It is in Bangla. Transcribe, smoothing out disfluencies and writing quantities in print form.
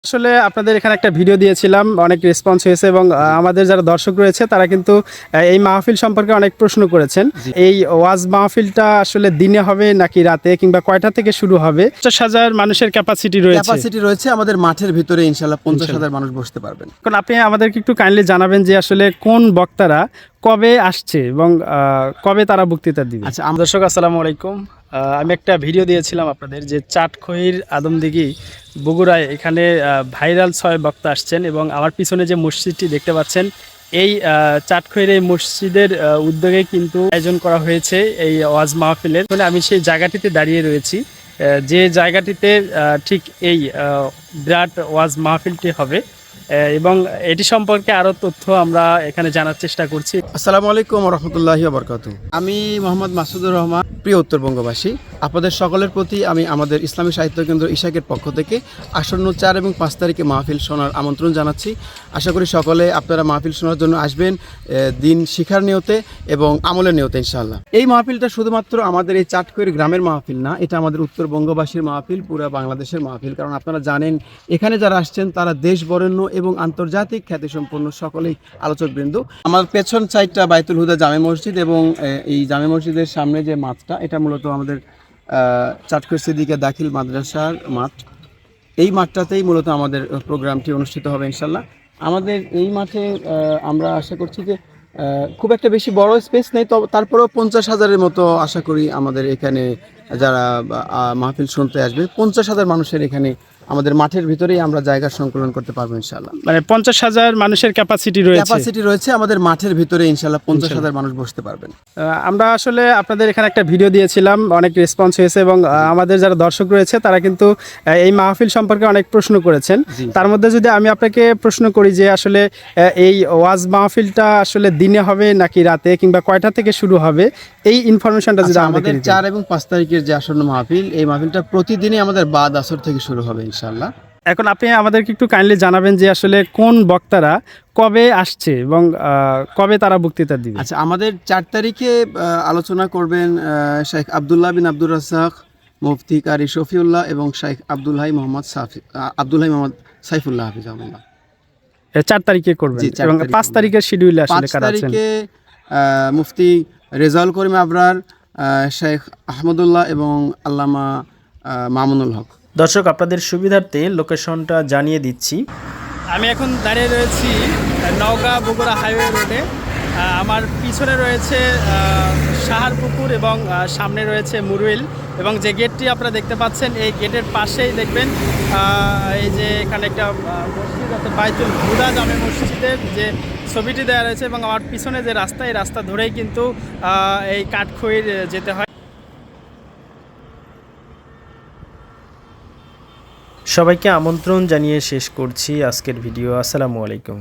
আসলে আপনাদের এখানে একটা ভিডিও দিয়েছিলাম, অনেক রেসপন্স হয়েছে এবং আমাদের যারা দর্শক রয়েছে তারা কিন্তু এই মাহফিল সম্পর্কে অনেক প্রশ্ন করেছেন। এই ওয়াজ মাহফিলটা আসলে দিনে হবে নাকি রাতে, কিংবা কয়টা থেকে শুরু হবে? 50,000 মানুষের ক্যাপাসিটি রয়েছে আমাদের মাঠের ভিতরে, ইনশাল্লাহ 50,000 মানুষ বসতে পারবেন। এখন আপনি আমাদেরকে একটু কাইন্ডলি জানাবেন যে আসলে কোন বক্তারা কবে আসছে এবং কবে তারা বক্তৃতা দিবে। আচ্ছা, দর্শক আসসালামু আলাইকুম। আমি একটা ভিডিও দিয়েছিলাম আপনাদের যে চাটখইর আদমদিঘি বগুড়ায়, এখানে ভাইরাল 6 বক্তা আসছেন এবং আমার পিছনে যে মসজিদটি দেখতে পাচ্ছেন, এই চাটখইর এই মসজিদের উদ্যোগে কিন্তু আয়োজন করা হয়েছে এই ওয়াজ মাহফিলের। আমি সেই জায়গাটিতে দাঁড়িয়ে রয়েছি, যে জায়গাটিতে ঠিক এই বিরাট ওয়াজ মাহফিলটি হবে এবং এটি সম্পর্কে আরও তথ্য আমরা এখানে জানার চেষ্টা করছি। আসসালামু আলাইকুম রহমতুল্লাহি বারাকাতুহু। আমি মোহাম্মদ মাসুদুর রহমান, প্রিয় উত্তরবঙ্গবাসী। আপনাদের সকলের প্রতি আমি আমাদের ইসলামী সাহিত্য কেন্দ্র ইশাকের পক্ষ থেকে আসন্ন 4 এবং 5 তারিখে মাহফিল শোনার আমন্ত্রণ জানাচ্ছি। আশা করি সকলে আপনারা মাহফিল শোনার জন্য আসবেন, দিন শিখার নিয়তে এবং আমলের নিয়তে ইনশাআল্লাহ। এই মাহফিলটা শুধুমাত্র আমাদের এই চাটখইর গ্রামের মাহফিল না, এটা আমাদের উত্তরবঙ্গবাসীর মাহফিল, পুরো বাংলাদেশের মাহফিল। কারণ আপনারা জানেন এখানে যারা আসছেন তারা দেশ বরেণ্য এবং আন্তর্জাতিক খ্যাতিসম্পন্ন সকলেই আলোচকবৃন্দ। আমার পেছন সাইডটা বাইতুল হুদা জামে মসজিদ এবং এই জামে মসজিদের সামনে যে মাঠটা, এটা মূলত আমাদের চাটখইর সিদ্দিকা দাখিল মাদ্রাসার মাঠ। এই মাঠটাতেই মূলত আমাদের প্রোগ্রামটি অনুষ্ঠিত হবে ইনশাল্লাহ। আমাদের এই মাঠে আমরা আশা করছি যে খুব একটা বেশি বড় স্পেস নেই, তো তারপরেও 50,000-এর মতো আশা করি আমাদের এখানে যারা মাহফিল শুনতে আসবে। 50,000 মানুষের এখানে আমাদের মাঠের ভিতরেই আমরা জায়গা সংকলন করতে পারবো ইনশাল্লাহ। মানে 50,000 মানুষের ক্যাপাসিটি রয়েছে আমাদের মাঠের ভিতরে, ইনশাল্লাহ 50,000 মানুষ বসতে পারবেন। আমরা আসলে আপনাদের এখানে একটা ভিডিও দিয়েছিলাম, অনেক রেসপন্স হয়েছে এবং আমাদের যারা দর্শক রয়েছে তারা কিন্তু এই মাহফিল সম্পর্কে অনেক প্রশ্ন করেছেন। তার মধ্যে যদি আমি আপনাকে প্রশ্ন করি যে আসলে এই ওয়াজ মাহফিলটা আসলে দিনে হবে নাকি রাতে, কিংবা কয়টা থেকে শুরু হবে, এই ইনফরমেশনটা যদি আমাদের 4 এবং 5 তারিখের যে আসন্ন মাহফিল, এই মাহফিলটা প্রতিদিনই আমাদের বাদ আসর থেকে শুরু হবে ইনশাআল্লাহ। এখন আপনি আমাদেরকে একটু কাইন্ডলি জানাবেন যে আসলে কোন বক্তারা কবে আসছে এবং কবে তারা বক্তৃতা দিবে। আচ্ছা, আমাদের 4 তারিখে আলোচনা করবেন শেখ আব্দুল্লাহ বিন আব্দুর রাজ্জাক, মুফতি কারি শফিউল্লাহ এবং শেখ আব্দুল হাই মোহাম্মদ সাইফুল্লাহ হাফিজাহুল্লাহ। 4 তারিখে করবেন এবং 5 তারিখের শিডিউলে আসলে কারা আছেন? 5 তারিখে মুফতি রেজাউল করিম আবরার, শেখ আহমদুল্লাহ এবং আল্লামা মামুনুল হক। দর্শক, আপনাদের সুবিধার্থে লোকেশনটা জানিয়ে দিচ্ছি। আমি এখন দাঁড়িয়ে রয়েছি নওগাঁ বগুড়া হাইওয়ে রোডে। আমার পিছনে রয়েছে সাহারপুকুর এবং সামনে রয়েছে মুরুইল, এবং যে গেটটি আপনারা দেখতে পাচ্ছেন এই গেটের পাশেই দেখবেন এই যে এখানে একটা মসজিদ আছে, বাইতুল হুদা জামে মসজিদের যে ছবিটি দেওয়া রয়েছে, এবং আমার পিছনে যে রাস্তা, এই রাস্তা ধরেই কিন্তু এই কাঠখইর যেতে হয়। সবাইকে আমন্ত্রণ জানিয়ে শেষ করছি আজকের ভিডিও। আসসালামু আলাইকুম।